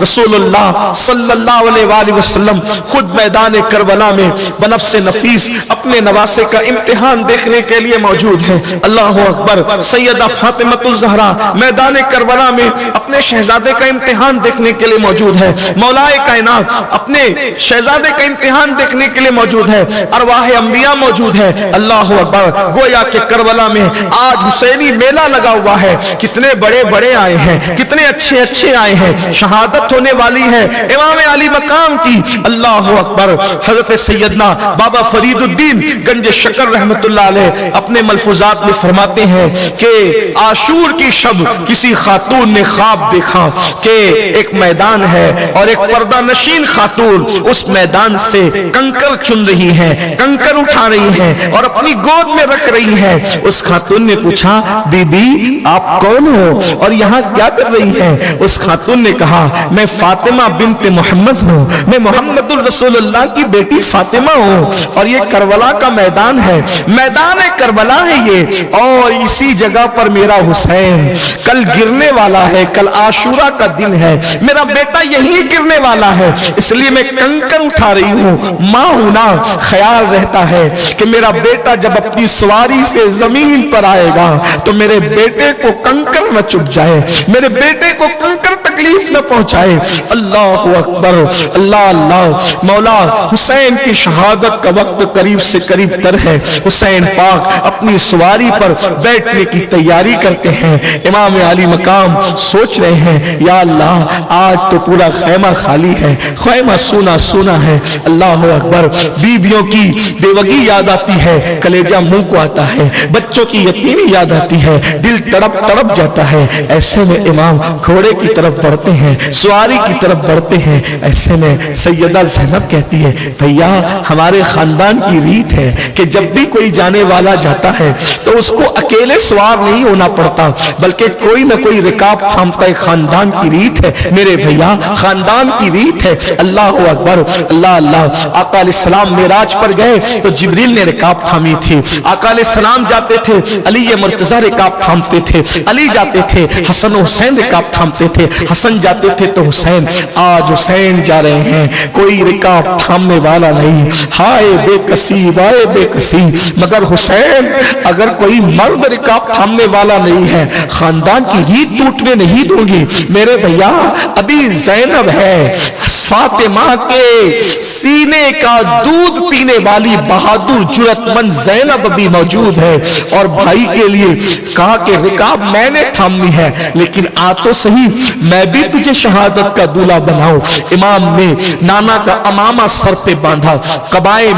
رسول اللہ صلی اللہ علیہ وآلہ وسلم خود میدان کربلا میں بنفس نفیس اپنے نواسے کا امتحان دیکھنے کے لیے موجود ہے. اللہ اکبر. سیدہ فاطمہ الزہرا میدان کربلا میں اپنے شہزادے کا امتحان دیکھنے کے لیے موجود ہے. مولائے کائنات اپنے شہزادے کا امتحان دیکھنے کے لیے موجود ہے. ارواح انبیاء موجود ہے. اللہ اکبر. گویا کہ کربلا میں آج حسینی میلہ لگا ہوا ہے. کتنے بڑے بڑے آئے ہیں, کتنے اچھے اچھے آئے ہیں. شہادت ہونے والی ہے امام علی مقام کی. اللہ اکبر. حضرت سیدنا بابا فرید الدین گنج شکر رحمت اللہ علیہ اپنے ملفوظات میں فرماتے ہیں کہ عاشور کی شب کسی خاتون نے خواب دیکھا کہ ایک میدان ہے اور ایک پردہ نشین خاتون اس میدان سے کنکر چن رہی ہے, کنکر اٹھا رہی ہے اور اپنی گود میں رکھ رہی ہے. اس خاتون نے پوچھا, بی بی آپ کون ہو اور یہاں کیا کر رہی ہے؟ اس خاتون نے کہا, میں فاطمہ بنت محمد ہوں, میں محمد الرسول اللہ کی بیٹی فاطمہ ہوں اور یہ کربلا کا میدان ہے, میدان کربلا ہے یہ, اور اسی جگہ پر میرا حسین کل گرنے والا ہے, کل عاشورہ کا دن ہے, میرا بیٹا یہی گرنے والا ہے, اس لیے میں کنکر اٹھا رہی ہوں. ماں ہوں نا, خیال رہتا ہے کہ میرا بیٹا جب اپنی سواری سے زمین پر آئے گا تو میرے بیٹے کو کنکر نہ چپ جائے, میرے بیٹے کو کنکر تکلیف نہ پہنچائے. اللہ اکبر. اللہ اللہ. مولا حسین کی شہادت کا وقت قریب سے قریب تر ہے. حسین پاک اپنی سواری پر بیٹھنے کی تیاری کرتے ہیں. امام علی مقام سوچ رہے ہیں, یا اللہ آج تو پورا خیمہ خالی ہے, خیمہ سونا سونا ہے. اللہ اکبر. بیویوں کی بیوگی یاد آتی ہے, کلیجہ منہ کو آتا ہے, بچوں کی یتیمی یاد آتی ہے, دل تڑپ تڑپ جاتا ہے. ایسے میں امام گھوڑے کی طرف بڑھتے ہیں, سواری کی طرف بڑھتے ہیں. ایسے میں سیدہ زینب کہتی ہے, بھیا ہمارے خاندان کی ریت ہے کہ جب بھی کوئی جانے والا جاتا ہے تو اس کو اکیلے سوار نہیں ہونا پڑتا بلکہ کوئی نہ کوئی رکاب تھامتا ہے. خاندان کی ریت ہے میرے بھیا, خاندان کی ریت ہے. اللہ اکبر. اللہ اللہ. آقا علیہ السلام معراج پر گئے تو جبریل نے رکاب تھامی تھی. آقا علیہ السلام جاتے تھے, علی مرتضی رکاب تھامتے تھے, علی جاتے تھے, حسن و حسین رکاب تھامتے تھے, حسن جاتے تھے تو حسین. آج حسین جا رہے ہیں, کوئی رکاب تھامنے والا نہیں. ہائے بے کسی, وائے بے کسی. مگر حسین اگر کوئی مرد رکاب تھامنے والا نہیں ہے, خاندان کی ریت ٹوٹنے نہیں دوں گی. میرے بھیا ابھی زینب ہے, فاطمہ کے سینے کا دودھ پینے والی بہادر جرأت مند زینب ابھی موجود ہے, اور بھائی کے لیے کہا کہ رکاب میں نے تھامنی ہے لیکن آ تو صحیح, میں بھی تجھے شہادت کا دولہا بناؤں. امام نے نانا کا امامہ سر پہ باندھا, قبائے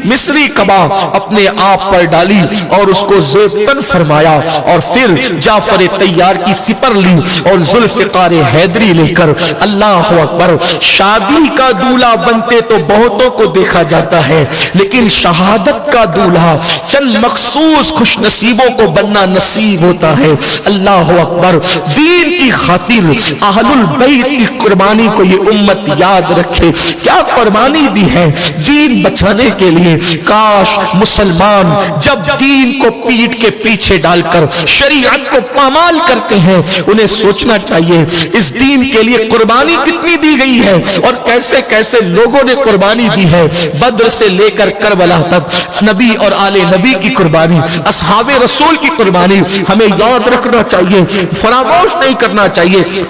مصری قبا اپنے آپ پر ڈالی اور اس کو زیبتن فرمایا, اور پھر جعفر طیار کی سپر لی اور ذوالفقار حیدری لے کر. اللہ اکبر. شادی کا دولہا بنتے تو بہتوں کو دیکھا جاتا ہے لیکن شہادت کا دولہا چند مخصوص خوش نصیبوں کو بننا نصیب ہوتا ہے. اللہ اکبر. دین کی خاطر اہل البیت کی قربانی کو یہ امت یاد رکھے. کیا قربانی دی ہے دین بچانے کے لیے. کاش مسلمان جب دین کو پیٹ کے پیچھے ڈال کر شریعت کو پامال کرتے ہیں انہیں سوچنا چاہیے اس دین کے لیے قربانی کتنی دی گئی ہے اور کیسے کیسے لوگوں نے قربانی دی ہے. بدر سے لے کر کربلا تک نبی اور آل نبی کی قربانی, اصحاب رسول کی قربانی ہمیں یاد رکھنا چاہیے, فراموش نہیں کرنا چاہیے,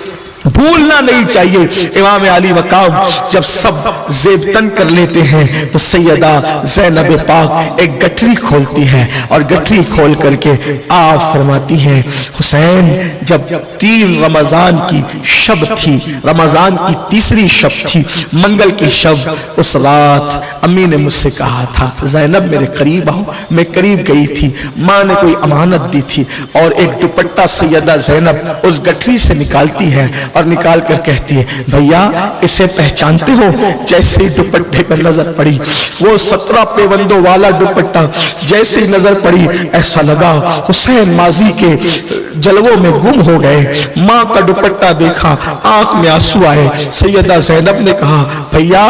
بھولنا نہیں چاہیے. امام علی مقام جب سب زیبتن کر لیتے ہیں تو سیدہ زینب پاک ایک گٹھری کھولتی ہے اور گٹھری کھول کر کے آپ فرماتی ہیں, حسین جب 3 رمضان کی شب تھی, رمضان کی تیسری شب تھی, منگل کی شب, اس رات امی نے مجھ سے کہا تھا زینب میرے قریب آؤ. میں قریب گئی تھی, ماں نے کوئی امانت دی تھی اور ایک دوپٹہ سیدہ زینب اس گٹھری سے نکالتی ہے اور نکال کر کہتی ہے, بھیا اسے پہچانتے ہو؟ جیسے دوپٹے پر نظر پڑی وہ 17 پیوندوں والا دوپٹہ جیسے نظر پڑی ایسا لگا حسین ماضی کے جلووں میں گم ہو گئے. ماں کا دوپٹہ دیکھا, آنکھ میں آنسو آئے. سیدہ زینب نے کہا, بھیا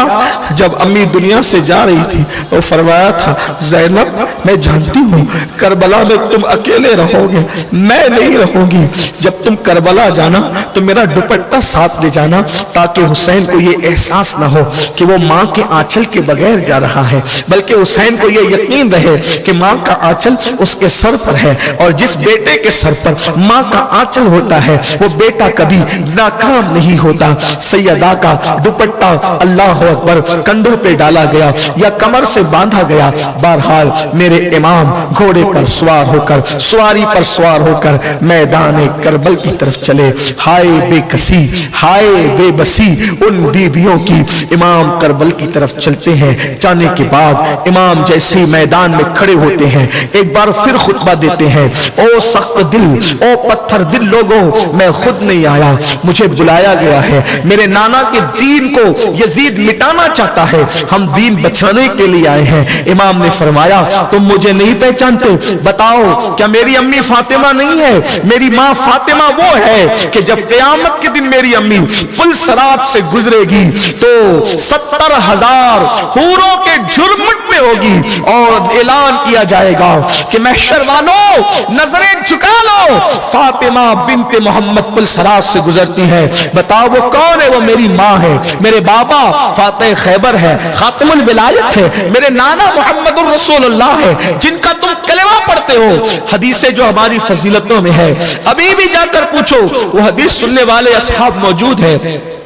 جب امی دنیا سے جا رہی تھی وہ فرمایا تھا زینب میں جانتی ہوں کربلا میں تم اکیلے رہو گے, میں نہیں رہوں گی. جب تم کربلا جانا تو میرا دوپٹہ दुपट्टा साथ ले जाना, ताकि हुसैन को ये एहसास ना हो कि वो माँ के आंचल के बगैर जा रहा है, बल्कि हुसैन को ये यकीन रहे कि माँ का आंचल उसके सर पर है, और जिस बेटे के सर पर माँ का आंचल होता है वो बेटा कभी नाकाम नहीं होता। सैयदा का दुपट्टा अल्लाह अकबर कंधों पे डाला गया या कमर से बांधा गया। बहरहाल मेरे इमाम घोड़े पर सवार होकर, सवारी पर सवार होकर मैदान करबल की तरफ चले। हाय बेकसी, हाय बेबसी उन बीवियों की। इमाम करबल की तरफ चलते हैं। जाने के बाद इमाम जैसे ही मैदान में खड़े होते हैं, एक बार फिर खुतबा देते हैं। ओ सख्त दिल, ओ पत्थर दिल लोगों, मैं खुद नहीं आया, मुझे बुलाया गया है। मेरे नाना के दीन को यजीद मिटाना चाहता है, हम दीन बचाने के लिए आए हैं। इमाम ने फरमाया, तुम मुझे नहीं पहचानते? बताओ, क्या मेरी अम्मी फातिमा नहीं है? मेरी माँ फातिमा वो है कि जब क़यामत के दिन मेरी अम्मी पुल सरात से गुजरेगी तो 70,000 हूरों के झुरमुट में होगी और ऐलान किया जाएगा कि महशर वालों नजरें झुका लो, फातिमा बिनते मोहम्मद पुल सरात से गुजरती है। बताओ वो कौन है? वो मेरी माँ है, मेरे बाबा फातिह खैबर है, खातिमुल विलायत है, मेरे नाना मोहम्मदुर रसूलुल्लाह है, जिनका तुम कलमा पढ़ते हो। हदीसें जो हमारी फजीलतों में है, अभी भी जाकर पूछो, वो हदीस सुनने वाले असहाब मौजूद है।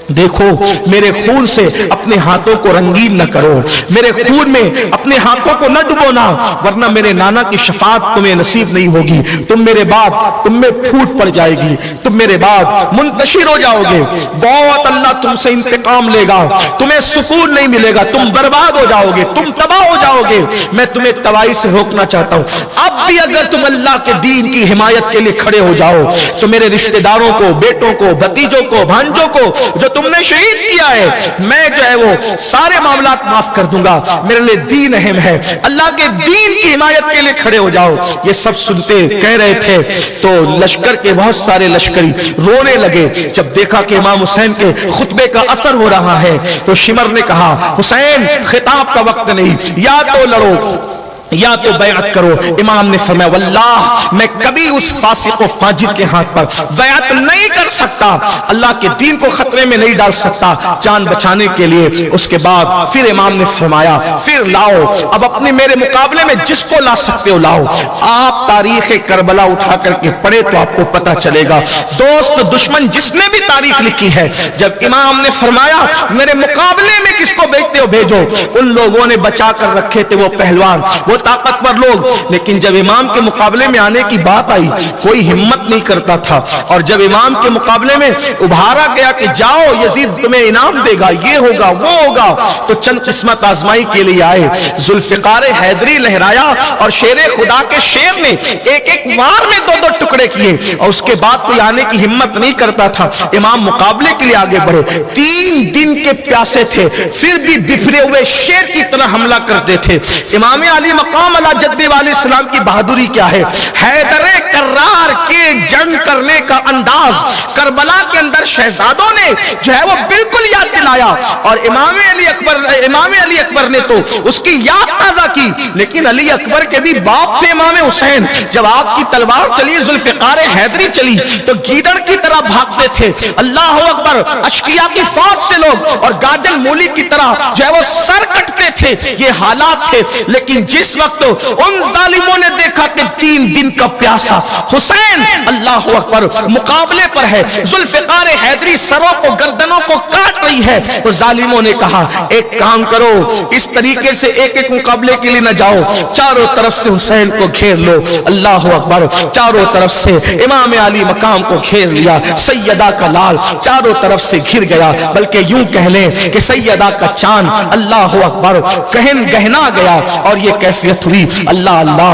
देखो, मेरे खून से अपने हाथों को रंगीन न करो, मेरे खून में अपने हाथों को न डुबोना, वरना मेरे नाना की शफाअत तुम्हें नसीब नहीं होगी। तुम मेरे बाद, तुम में फूट पड़ जाएगी, तुम मेरे बाद मुंतशिर हो जाओगे। बहुत अल्लाह तुमसे इंतकाम लेगा, तुम्हें सुकून नहीं मिलेगा, तुम बर्बाद हो जाओगे, तुम तबाह हो जाओगे। मैं तुम्हें तबाही से रोकना चाहता हूँ। अब भी अगर तुम अल्लाह के दीन की हिमायत के लिए खड़े हो जाओ तो मेरे रिश्तेदारों को, बेटों को, भतीजों को, भांजों को जो तुमने शहीद किया है, मैं जो है वो सारे मामलात माफ कर दूंगा। मेरे लिए दीन अहम है, अल्लाह के दीन की हिमायत के लिए खड़े हो जाओ। ये सब सुनते कह रहे थे तो लश्कर के बहुत सारे लश्करी रोने लगे। जब देखा कि इमाम हुसैन के खुतबे का असर हो रहा है तो शिमर ने कहा, हुसैन खिताब का वक्त नहीं, या तो लड़ो या तो बैअत करो। इमाम ने फरमाया, वल्लाह मैं कभी उस फासिक व फाजिर के हाथ पर बैअत नहीं कर सकता, अल्लाह के दीन को खतरे में नहीं डाल सकता जान बचाने के लिए। उसके बाद फिर इमाम ने फरमाया, फिर लाओ, अब अपने मेरे मुकाबले में जिसको ला सकते हो लाओ। आप तारीख करबला उठा करके पढ़े तो आपको पता चलेगा, दोस्त दुश्मन जिसने भी तारीख लिखी है, जब इमाम ने फरमाया मेरे मुकाबले में किसको भेजते हो भेजो, उन लोगों ने बचा कर रखे थे वो पहलवान, वो ताकतवर लोग, लेकिन जब इमाम के मुकाबले में आने की बात आई कोई हिम्मत नहीं करता था। और जब इमाम के मुकाबले में उभारा गया कि जाओ यजीद तुम्हें इनाम देगा, ये होगा वो होगा, तो चंद किस्मत आजमाई के लिए आए। जुल्फिकार हैदरी लहराया और शेरे खुदा के शेर ने एक एक वार में 2-2 टुकड़े किए और उसके बाद कोई आने की हिम्मत नहीं करता था। इमाम मुकाबले के लिए आगे बढ़े, 3 दिन के प्यासे थे, फिर भी बिखरे हुए शेर की तरह हमला करते थे। इमाम अली मकाम अला जद्दी वाले सलाम की बहादुरी क्या है, हैदरे कर्रार के जंग करने का अंदाज करबला के अंदर शहजादों ने जो है वो बिल्कुल याद दिलाया। और इमाम अली अकबर ने तो उसकी याद ताजा की, लेकिन अली अकबर के भी बाप थे इमाम हुसैन। जब आपकी तलवार चली, जुल्फिकार हैदरी चली, तो गीदड़ की तरह भागते थे। अल्लाह अकबर, अशकिया की फौज से लोग और गाजन मूली की तरह जो है वो सर कटते थे, ये हालात थे। लेकिन जिस वक्त उन जालिमों ने देखा कि 3 दिन का प्यासा हुसैन अल्लाह अकबर मुकाबले पर है, जुल्फिकार हैदरी सरों को, गर्दनों को काट रही है, तो जालिमों ने कहा एक काम करो, इस तरीके से एक एक मुकाबले के लिए न जाओ, चारों तरफ से हुसैन को घेर लो। अल्लाह अकबर, चारों तरफ से इमाम अली मकाम को घेर लिया। सैयदा का लाल चारों तरफ से घिर गया, बल्कि यूं कह लें कि सैयदा का चांद अल्लाह अकबर कहन गहना गया। और ये कैफियत हुई, अल्लाह अल्लाह,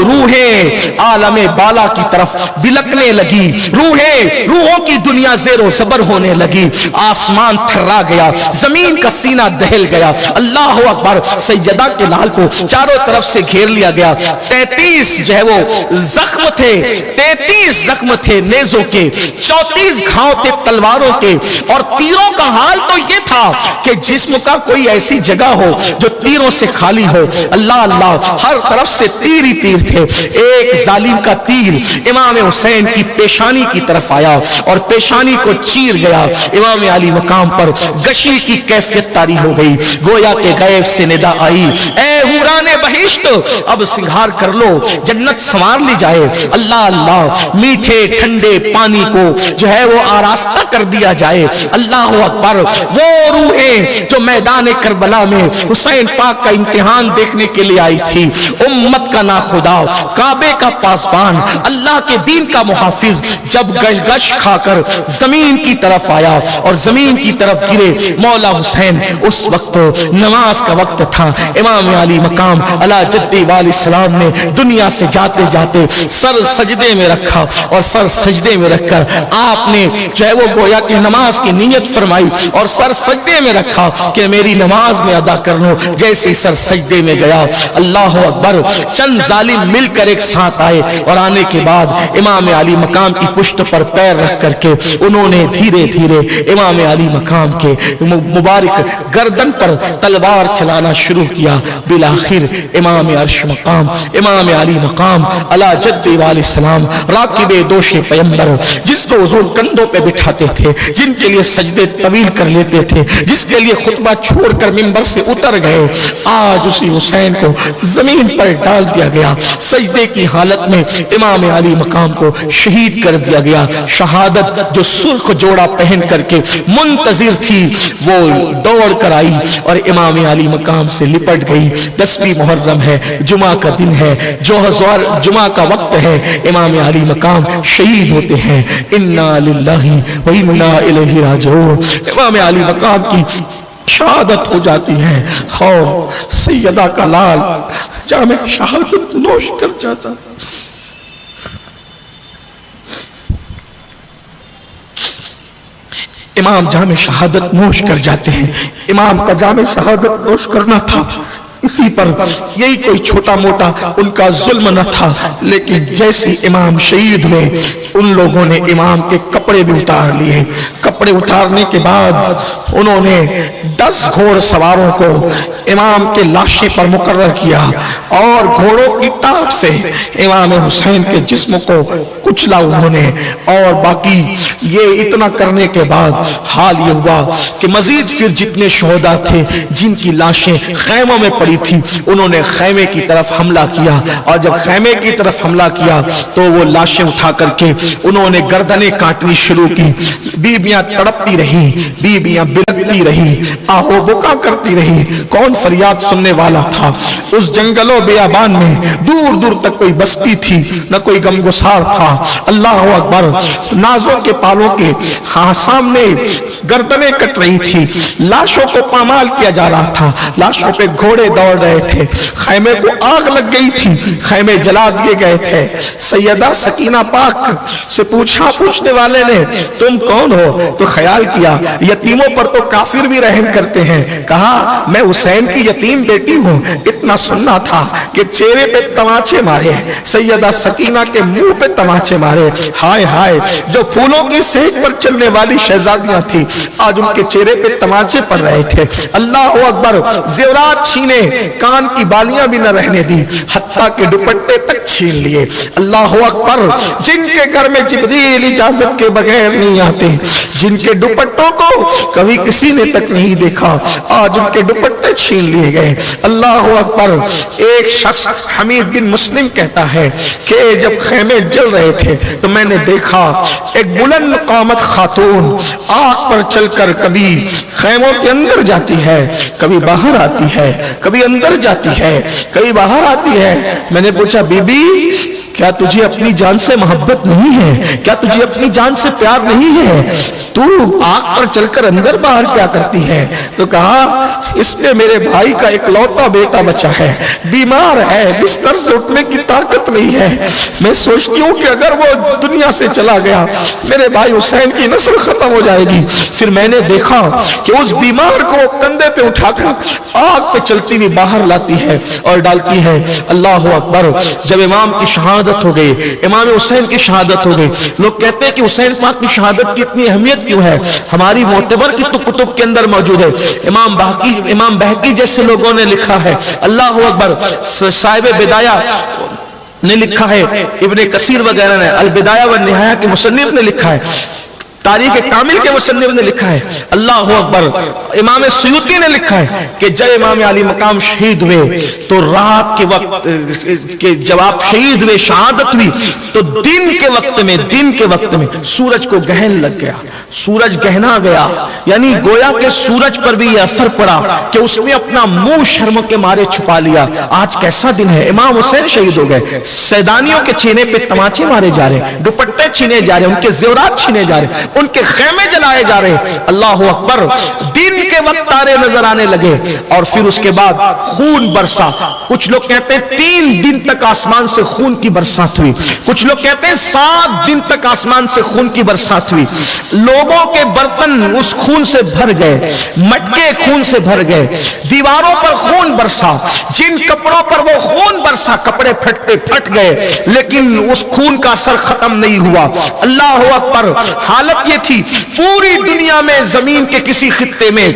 रूहें आलमे बाला की तरफ बिलकने लगी, रूहों की दुनिया ज़ेरो ज़बर होने लगी। आसमान آسمان تھرا گیا, زمین کا سینہ دہل گیا. اللہ اکبر. سیدہ کے لال کو چاروں طرف سے گھیر لیا گیا. 33 جو ہے وہ زخم تھے, 33 زخم تھے نیزوں کے, 34 گھاؤ تھے تلواروں کے, اور تیروں کا حال تو یہ تھا کہ جسم کا کوئی ایسی جگہ ہو جو تیروں سے خالی ہو. اللہ اللہ, ہر طرف سے تیر ہی تیر تھے. ایک ظالم کا تیر امام حسین کی پیشانی کی طرف آیا اور پیشانی کو چیر گیا. امام علی مقام پر گشی کی کیفیت طاری ہو گئی. گویا کہ غیب سے ندا آئی, اے حوران بہشت اب سنگھار کر لو, جنت سنوار لی جائے. اللہ اللہ, میٹھے ٹھنڈے پانی کو جو ہے وہ آراستہ کر دیا جائے. اللہ اکبر. وہ روحیں جو میدان کربلا میں حسین پاک کا امتحان دیکھنے کے لیے آئی تھی, امت کا ناخدا, کعبے کا پاسبان, اللہ کے دین کا محافظ, جب گش گش کھا کر زمین کی طرف آیا اور زمین کی طرف گرے مولا حسین, اس وقت نماز کا وقت تھا. امام علی مقام علی جدی والی السلام نے دنیا سے جاتے جاتے سر سجدے میں رکھا, اور سر سجدے میں رکھ کر آپ نے جو ہے وہ گویا کہ نماز کی نیت فرمائی اور سر سجدے میں رکھا کہ میری نماز میں ادا کر لوں. جیسے سر سجدے میں گیا, اللہ اکبر, چند ظالم مل کر ایک ساتھ آئے, اور آنے کے بعد امام علی مقام کی پشت پر پیر رکھ کر کے انہوں نے دھیرے دھیرے امام علی مقام کے مبارک گردن پر تلوار چلانا شروع کیا. بالآخر امام عرش مقام, امام علی مقام علی جدی والی السلام, راکب دوش پیمبر, جس کو حضور کندھوں پہ بٹھاتے تھے, جن کے لیے سجدے طویل کر لیتے تھے, جس کے لیے خطبہ چھوڑ کر منبر سے اتر گئے, آج اسی حسین کو زمین پر ڈال دیا گیا. سجدے کی حالت میں امام علی مقام کو شہید کر دیا گیا. شہادت جو سرخ جوڑا پہن کر کے منتظر تھی وہ دوڑ کر آئی اور امام علی مقام سے لپٹ گئی. 10ویں محرم ہے, جمعہ کا دن ہے, جو ہزار جمعہ کا وقت ہے, امام علی مقام شہید ہوتے ہیں. انا للہ و انا الیہ راجعون. امام علی مقام کی شہادت ہو جاتی ہے اور سیدہ کا لال جام شہادت نوش کر جاتا. امام جام شہادت نوش کر جاتے ہیں. امام کا جام شہادت نوش کرنا تھا, اسی پر یہی کوئی چھوٹا موٹا ان کا ظلم نہ تھا. لیکن جیسے امام شہید ہوئے, ان لوگوں نے امام کے کپڑے بھی اتار لیے. کپڑے اتارنے کے بعد انہوں نے 10 گھوڑ سواروں کو امام کے لاشے پر مقرر کیا اور گھوڑوں کی ٹاپ سے امام حسین کے جسم کو کچلا انہوں نے. اور باقی یہ اتنا کرنے کے بعد حال یہ ہوا کہ مزید پھر جتنے شہداء تھے جن کی لاشیں خیموں میں پڑی تھی, انہوں نے خیمے کی طرف حملہ کیا, اور جب خیمے کی طرف حملہ کیا تو وہ لاشیں اٹھا کر کے انہوں نے گردنیں کاٹنی شروع کی. بیبیاں تڑپتی رہی, بیبیاں بلکتی رہی, آہو بکا کرتی رہی. کون فریاد سننے والا تھا؟ اس جنگل و بیابان میں دور دور تک کوئی بستی تھی, نہ کوئی غمگسار تھا. اللہ اکبر. نازوں کے پالوں کے ہاں سامنے گردنیں کٹ رہی تھی, لاشوں کو پامال کیا جا رہا تھا, لاشوں پہ گھوڑے دوڑ رہے تھے. خیمے کو آگ لگ گئی تھی, خیمے جلا دیے گئے تھے. سیدہ سکینہ پاک سے پوچھا پوچھنے والے نے, تم کون ہو؟ تو خیال کیا یتیموں پر تو کافر بھی رحم کرتے ہیں. کہا میں حسین کی یتیم بیٹی ہوں. اتنا سننا تھا کہ چہرے پہ تماچے مارے, سیدہ سکینہ کے منہ پہ تماچے مارے. ہائے ہائے, جو پھولوں کی سیج پر چلنے والی شہزادیاں تھی آج ان کے چہرے پہ تماچے پڑ رہے تھے. اللہ اکبر. زیورات چھینے, کان کی بالیاں بھی نہ رہنے دی, حتیٰ کہ دوپٹے تک چھین لیے. اللہ اکبر. جن کے گھر میں جبریل اجازت کے بغیر نہیں آتے, جن کے دوپٹوں کو کبھی کسی نے تک نہیں دیکھا, آج ان کے دوپٹے چھین لیے گئے. اللہ اکبر. ایک شخص حمید بن مسلم کہتا ہے کہ جب خیمے جل رہے تھے تو میں نے دیکھا ایک بلند قامت خاتون آگ پر چل کر کبھی خیموں کے اندر جاتی ہے, کبھی باہر آتی ہے, کبھی اندر جاتی ہے, کبھی باہر آتی ہے. میں نے پوچھا بی بی क्या तुझे अपनी जान से मोहब्बत नहीं है? क्या तुझे अपनी जान से प्यार नहीं है? तू आग पर चलकर अंदर बाहर क्या करती है? तो कहा इसमें मेरे भाई का इकलौता बेटा बचा है, बीमार है, बिस्तर से उठने की ताकत नहीं है। मैं सोचती हूँ कि अगर वो दुनिया से चला गया मेरे भाई हुसैन की नस्ल खत्म हो जाएगी। फिर मैंने देखा कि उस बीमार को कंधे पे उठाकर आग पे चलती हुई बाहर लाती है और डालती है। अल्लाह अकबर। जब इमाम की शहादत हो गई, इमाम हुसैन की शहादत हो गई, लोग कहते हैं कि हुसैन पाक की शहादत की इतनी अहमियत क्यों है? हमारी मोतबर की तो कुतुब के अंदर मौजूद है। इमाम बहकी जैसे लोगों ने लिखा है, अल्लाह अकबर। साहिब बिदाया ने लिखा है, इब्ने कसीर वगैरह ने अल बिदाया व निहाया के मुसन्निफ ने लिखा है, तारीख कामिल के मुसन्निफ ने लिखा है, अल्लाह अकबर। इमाम सुयूती ने लिखा है कि जब इमाम अली मकाम शहीद हुए तो रात के वक्त के जब आप शहीद हुए, शहादत हुई, तो दिन के वक्त में सूरज को गहन लग गया, सूरज गहना गया। यानी गोया के सूरज पर भी यह असर पड़ा कि उसने अपना मुंह शर्म के मारे छुपा लिया। आज कैसा दिन है, इमाम हुसैन शहीद हो गए, सैदानियों के सीने पे तमाचे मारे जा रहे, दुपट्टे छीने जा रहे, उनके जेवरात छीने जा रहे, उनके खेमे जलाए जा रहे। अल्लाह अकबर। दिन के वक्त तारे नजर आने लगे और फिर उसके बाद खून बरसा। कुछ लोग कहते हैं 3 दिन तक आसमान से खून की बरसात हुई, कुछ लोग कहते हैं 7 दिन तक आसमान से खून की बरसात हुई। लोगों के बर्तन उस खून से भर गए, मटके खून से भर गए, दीवारों पर खून बरसा, जिन कपड़ों पर वो खून बरसा कपड़े फट गए, लेकिन उस खून का असर खत्म नहीं हुआ। अल्लाह अकबर। हालत ये थी पूरी दुनिया में, जमीन के किसी खित्ते में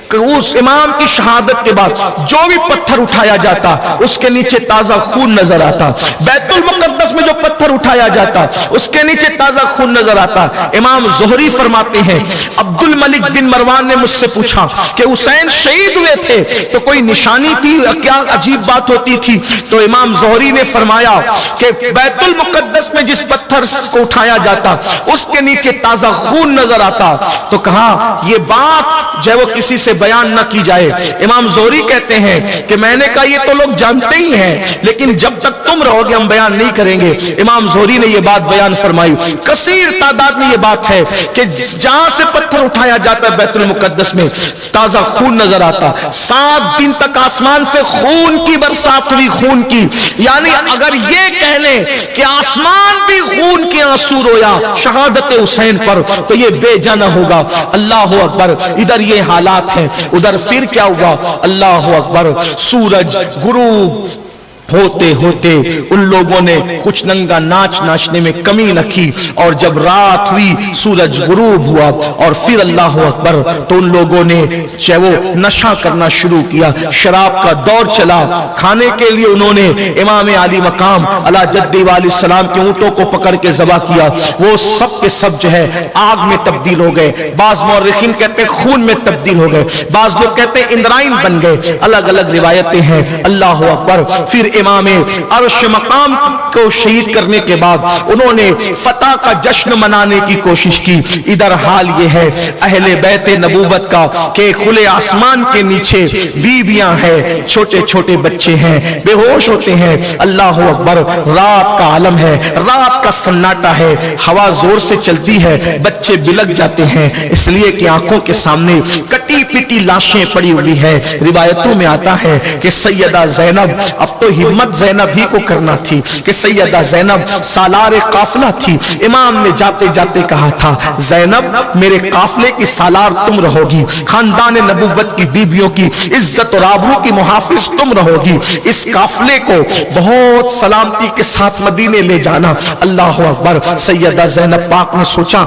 उस इमाम की शहादत के बाद जो भी पत्थर उठाया जाता उसके नीचे ताजा खून नजर आता। बैतुल मुकद्दस में जो पत्थर उठाया जाता उसके नीचे ताजा खून नजर आता। इमाम ज़ुहरी फरमाते हैं, अब्दुल मलिक बिन मरवान ने मुझसे पूछा कि हुसैन शहीद हुए थे तो कोई निशानी थी, क्या अजीब बात होती थी? तो इमाम ज़ुहरी ने फरमाया कि बैतुल मुकद्दस में जिस पत्थर को उठाया जाता उसके नीचे ताजा खून नजर आता। तो कहा यह बात जो वो किसी से बयान न की जाए। इमाम ज़ोहरी कहते हैं कि मैंने कहा ये तो लोग जानते ही हैं, लेकिन जब तक तुम रहोगे हम बयान नहीं करेंगे। इमाम ज़ोहरी ने ये बात बयान फरमाई। कसीर तादाद में ये बात है कि जहां से पत्थर उठाया जाता है बैतुल मुकद्दस में ताजा खून नजर आता। 7 दिन तक आसमान से खून की बरसात हुई, खून की। यानी अगर ये कह लें कि आसमान भी खून के आंसू रोया शहादत हुसैन पर तो ये बेजाना होगा। अल्लाह अकबर। इधर ये हालात है, उधर फिर क्या हुआ? अल्लाह अकबर। सूरज गुरूब होते होते उन लोगों ने कुछ नंगा नाच नाचने में कमी न की, और जब रात हुई सूरज गुरूब हुआ और फिर अल्लाह अकबर तो उन लोगों ने चाहे वो नशा करना शुरू किया, शराब का दौर चला। खाने के लिए उन्होंने इमाम अली मकाम अला जद्दी वाली सलाम के ऊंटों को पकड़ के ज़बह किया। वो सब के सब जो है आग में तब्दील हो गए। बाज मौर्रिखीन कहते हैं खून में तब्दील हो गए, बाज लोग कहते हैं इंद्राइन बन गए। अलग अलग रिवायतें हैं। अल्लाह अकबर। फिर इमाम अर्श मकाम को शहीद करने के बाद उन्होंने फतह का जश्न मनाने की कोशिश की। इधर हाल ये है अहले बैत नबूवत का कि खुले आसमान के नीचे बीबियां हैं, छोटे छोटे बच्चे हैं, बेहोश होते हैं। अल्लाह अकबर। रात का आलम है, रात का सन्नाटा है, हवा जोर से चलती है, बच्चे बिलक जाते हैं इसलिए कि आंखों के सामने कटी पिटी लाशें पड़ी हुई है। रिवायतों में आता है कि सैयदा ज़ैनब, अब तो हिम्मत ज़ैनब ही को करना थी कि सैयदा ज़ैनब सालार काफिला थी। इमाम ने जाते जाते कहा था, ज़ैनब मेरे काफिले की सालार तुम रहोगी, खानदान नबूवत की बीबियों की इज्जत और आबरू की मुहाफिज तुम रहोगी। इस काफिले को बहुत सलामती के साथ मदीने ले जाना। अल्लाह अकबर। सैयदा ज़ैनब पाक ने सोचा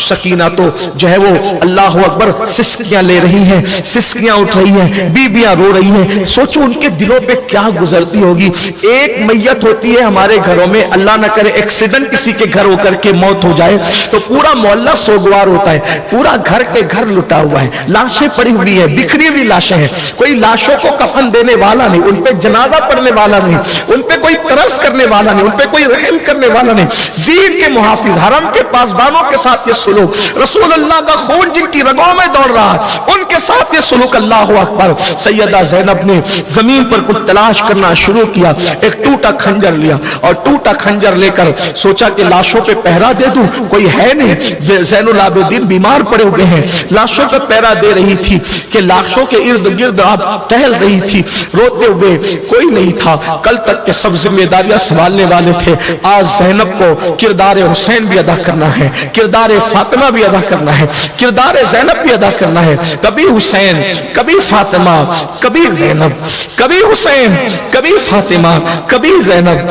सकीना तो जो है वो अल्लाह अकबर सिसकियां ले रही हैं, सिसकियां उठ रही हैं, बीबियां रो रही हैं। सोचो उनके दिलों पे क्या गुजरती होगी। एक मैयत होती है हमारे घरों में, अल्लाह न करे एक्सीडेंट किसी के घर होकर के मौत हो जाए तो पूरा मोहल्ला सोगवार होता है, पूरा घर के घर लुटा हुआ है, लाशें पड़ी हुई है, बिखरी हुई लाशें हैं, कोई लाशों को कफन देने वाला नहीं, उन पे जनाजा पढ़ने वाला नहीं, उन पे कोई तरस करने वाला नहीं, उन पे कोई रहम करने वाला नहीं। दीन के मुहाफिज हरम के पासबानों के साथ ये सुलूक, रसूल अल्लाह का खून जिनकी रगों में दौड़ रहा है उनके साथ ये सुलूक, अल्लाह अकबर। सैयदा ज़ैनब ने जमीन पर कुछ तलाश करना शुरू किया, एक टूटा खंजर लिया और टूटा खंजर लेकर सोचा कि लाशों पे पहरा दे दूं, कोई है नहीं। ज़ैनुल आबिदीन बीमार पड़े हुए हैं, लाशों पे पहरा दे रही थी कि लाशों के इर्द गिर्द आप टहल रही थी रोते हुए, कोई नहीं था। कल तक के सब जिम्मेदारियां संभालने वाले थे, आज ज़ैनब को किरदार हुसैन भी अदा करना है, किरदार फातिमा भी अदा करना है, किरदार ज़ैनब भी अदा करना है। कभी हुसैन, कभी फातिमा, कभी ज़ैनब, कभी हुसैन, कभी फातिमा, कभी ज़ैनब।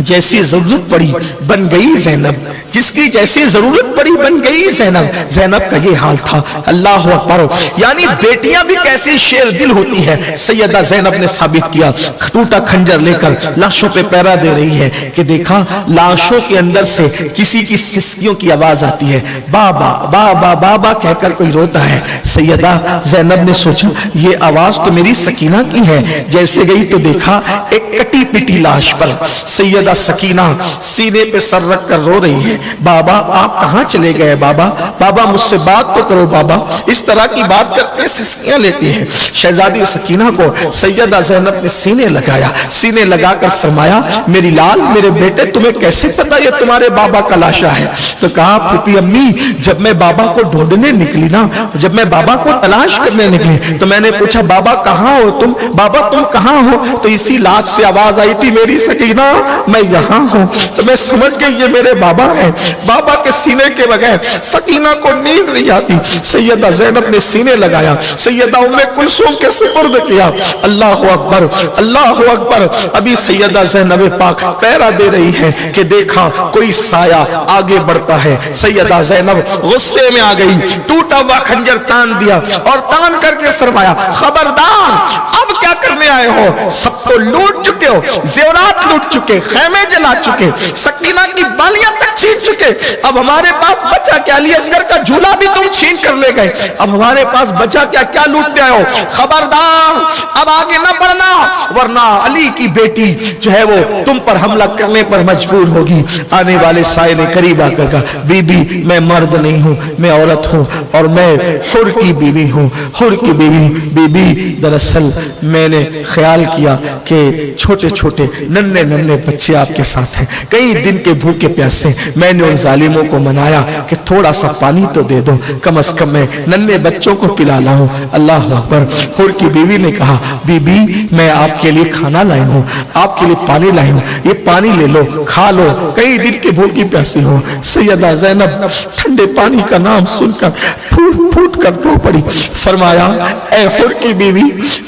जैसी जरूरत पड़ी बन गई ज़ैनब, जिसकी जैसी जरूरत पड़ी बन गई ज़ैनब। ज़ैनब का ये हाल था। अल्लाह अकबर। यानी बेटियां भी कैसी शेर दिल होती है, सैयदा ज़ैनब ने साबित किया। टूटा खंजर लेकर लाशों पे पहरा दे रही है कि देखा लाशों के अंदर से किसी की सिसकियों की आवाज आती है, बाबा बाबा बाबा कहकर कोई रोता है। सैयदा ज़ैनब ने सोचा ये आवाज तो मेरी सकीना की है। जैसे गई तो देखा एक कटी पिटी लाश पर सैयदा सकीना सीने पे सर रख कर रो रही है, बाबा आप कहां चले गए, बाबा बाबा मुझसे बात तो करो बाबा। इस तरह की बात करते सिसकियां लेती है। शहजादी सकीना को सैयदा ज़ैनब ने सीने लगाया, सीने लगाकर फरमाया मेरी लाल, मेरे बेटे तुम्हें कैसे पता ये तुम्हारे बाबा का लाशा है? तो कहा फूफी अम्मी जब मैं बाबा को ढूंढने निकली ना, जब मैं बाबा को तलाश करने निकली तो मैंने पूछा बाबा कहां हो तुम, बाबा तुम कहां हो? तो इसी लाश से आवाज आई थी मेरी सकीना मैं यहाँ हूँ। तो मैं समझ गई ये मेरे बाबा हैं। बाबा के सीने के बगैर सकीना को नींद नहीं आती। सैयदा ज़ैनब ने सीने लगाया, सैयदा उम्मे कुलसूम के सुपुर्द किया। अल्लाह अकबर, अल्लाह अकबर। अभी सैयदा ज़ैनब पाक पहरा दे रही है कि देखा कोई साया आगे बढ़ता है। सैयदा ज़ैनब गुस्से में आ गई, टूटा हुआ खंजर तान दिया और तान करके फरमाया खबरदार अब क्या करने आए हो? सब तो लूट चुके हो, जेवरात लूट चुके, खैमे जला चुके, सकीना की बालियां तक छीन चुके, अब हमारे पास बचा क्या? अली असगर का झूला भी तुम छीन कर ले गए, अब हमारे पास बचा क्या? क्या लूटते आए हो? खबरदार अब आगे न बढ़ना वरना अली की बेटी जो है वो तुम पर हमला करने पर मजबूर होगी। आने वाले साये ने करीब आकर कहा बीबी मैं मर्द नहीं हूं, मैं औरत हूं और मैं हुर की बीवी हूं, हुर की बीवी। बीबी दरअसल मैंने ख्याल किया कि छोटे छोटे नन्हे नन्हे बच्चे आपके साथ हैं, कई दिन के भूखे प्यासे, मैंने उन जालिमों को मनाया कि थोड़ा सा पानी तो दे दो, कम से कम मैं नन्हे बच्चों को पिला लाऊं। अल्लाह अकबर। हुर की बीवी ने कहा बीबी मैं आपके लिए खाना लाई हूं, आपके लिए पानी लाई हूं, ये पानी ले लो, खा लो, कई दिन के भूखी प्यासी हो। सैयदा ज़ैनब ठंडे पानी का नाम सुनकर फूट फूट कर रो पड़ी। फरमाया ऐ हुर की बीवी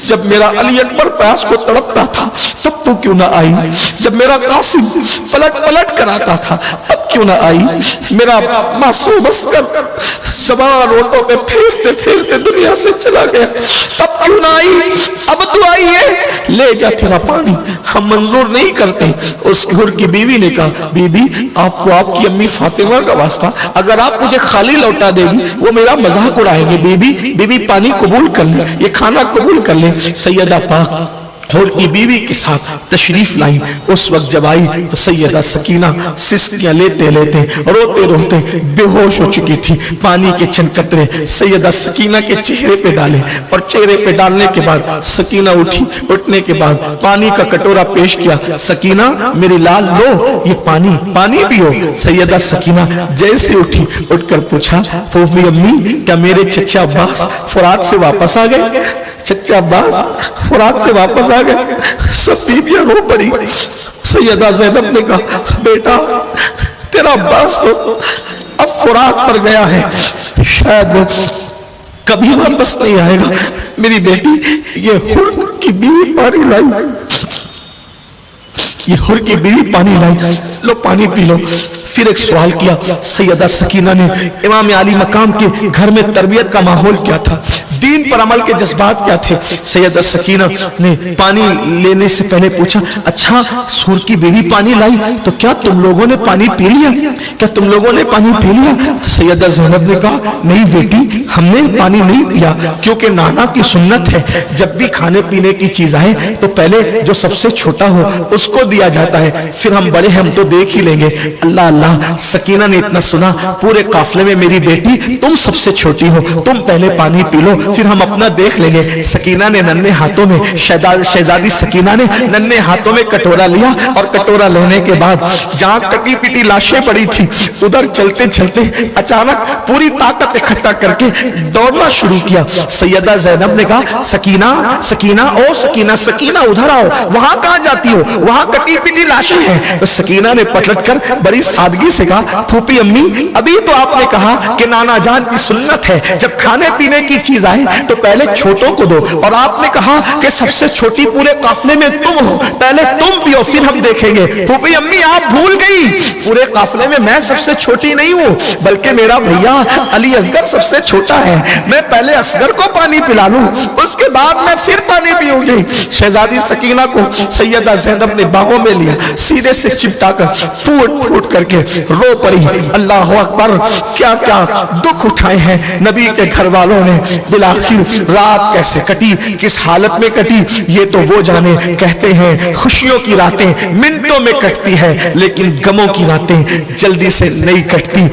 जब मेरा अली अकबर प्यास को तड़पता था तब तू क्यों ना आई? जब मेरा कासिम पलट पलट कर आता था तब क्यों ना आई? मेरा मासूम असगर सवार रोटों पे फेरते फेरते दुनिया से चला गया तब क्यों ना आई? अब तू आई है, ले जा तेरा पानी, हम मंजूर नहीं करते। उस हुर की बीवी ने कहा बीबी आपको आपकी अम्मी फातिमा का वास्ता, अगर आप मुझे खाली लौटा देगी वो मेरा मजाक उड़ाएंगे। बीबी बीबी पानी कबूल कर ले, ये खाना कबूल कर ले। सैयदा पाक हुर की बीवी के साथ तशरीफ लाई। उस वक्त जब आई तो सैयदा सकीना सिसकियां लेते लेते रोते रोते बेहोश हो चुकी थी। पानी के चंद कतरे सैयदा सकीना के चेहरे पे डाले और चेहरे पे डालने के बाद सकीना उठी। उठने के बाद पानी का कटोरा पेश किया, सकीना मेरी लाल लो ये पानी, पानी पियो। सैयदा सकीना जैसे उठी उठकर पूछा फूफी अम्मी क्या मेरे चचा अब्बास फुरात से वापस आ गए? चचा अब्बास फुरात से वापस आ गए। सब बीबियां रो पड़ी। सैयदा ज़ैनब ने कहा बेटा तेरा अब्बास तो अब फुरात पर गया है, शायद वो कभी वापस नहीं आएगा। मेरी बेटी ये हुर की बीवी पानी लाई, ये हुर की बीवी पानी लाई, लो पानी पी लो। फिर एक सवाल किया सैयदा सकीना ने इमाम आली मकाम के घर में तरबियत का माहौल क्या था, दीन पर अमल के जज्बात क्या थे? सैयदा सकीना ने पानी लेने से पहले पूछा अच्छा सूर की बीवी पानी लाई तो क्या तुम लोगों ने पानी पी लिया? क्या तुम लोगों ने पानी पी लिया? तो सैयदा ज़ैनब ने कहा नहीं बेटी हमने पानी नहीं पिया, क्योंकि नाना की सुन्नत है, जब भी खाने पीने की चीज आए तो पहले जो सबसे छोटा हो उसको दिया जाता है, फिर हम बड़े हम तो देख ही लेंगे। अल्लाह अल्लाह, सकीना ने इतना सुना, पूरे काफले में मेरी बेटी तुम सबसे छोटी हो, तुम पहले पानी पी लो, फिर हम अपना देख लेंगे। सकीना ने नन्हे हाथों में, शहजादी सकीना ने नन्हे हाथों में कटोरा लिया, और कटोरा लेने के बाद जहां कटी पिटी लाशें पड़ी थी उधर चलते चलते अचानक पूरी ताकत इकट्ठा करके दौड़ना शुरू किया। सैयदा ज़ैनब ने कहा, सकीना सकीना, ओ सकीना सकीना उधर आओ, वहां कहां जाती हो, वहां कटी पिटी लाशें हैं। तो सकीना ने पलट कर बड़ी सादगी से कहा, फूफी अम्मी, अभी तो आपने कहा कि नाना जान की सुन्नत है, जब खाने पीने की चीज आए तो पहले छोटों को दो, और आपने कहा कि सबसे छोटी पूरे काफले में तुम हो, पहले तुम पियो फिर हम देखेंगे। फूफी अम्मी आप भूल गई, पूरे काफले में मैं सबसे छोटी नहीं हूं, बल्कि मेरा भैया अली असगर सबसे छोटा है, मैं पहले असगर को पानी पिला लूं, उसके बाद मैं फिर पानी पीऊंगी। शहजादी सकीना को सैयदा ज़ैनब ने बाहों में लिया, सीधे से चिपटा कर फूट फूट करके रो पड़ी। अल्लाह अकबर, क्या क्या दुख उठाए हैं नबी के घर वालों ने। बिलाखिर रात कैसे कटी, किस हालत में कटी, ये तो वो जाने। कहते हैं खुशियों की रातें मिनटों में कटती है, लेकिन गमों की रातें जल्दी से नहीं कटती।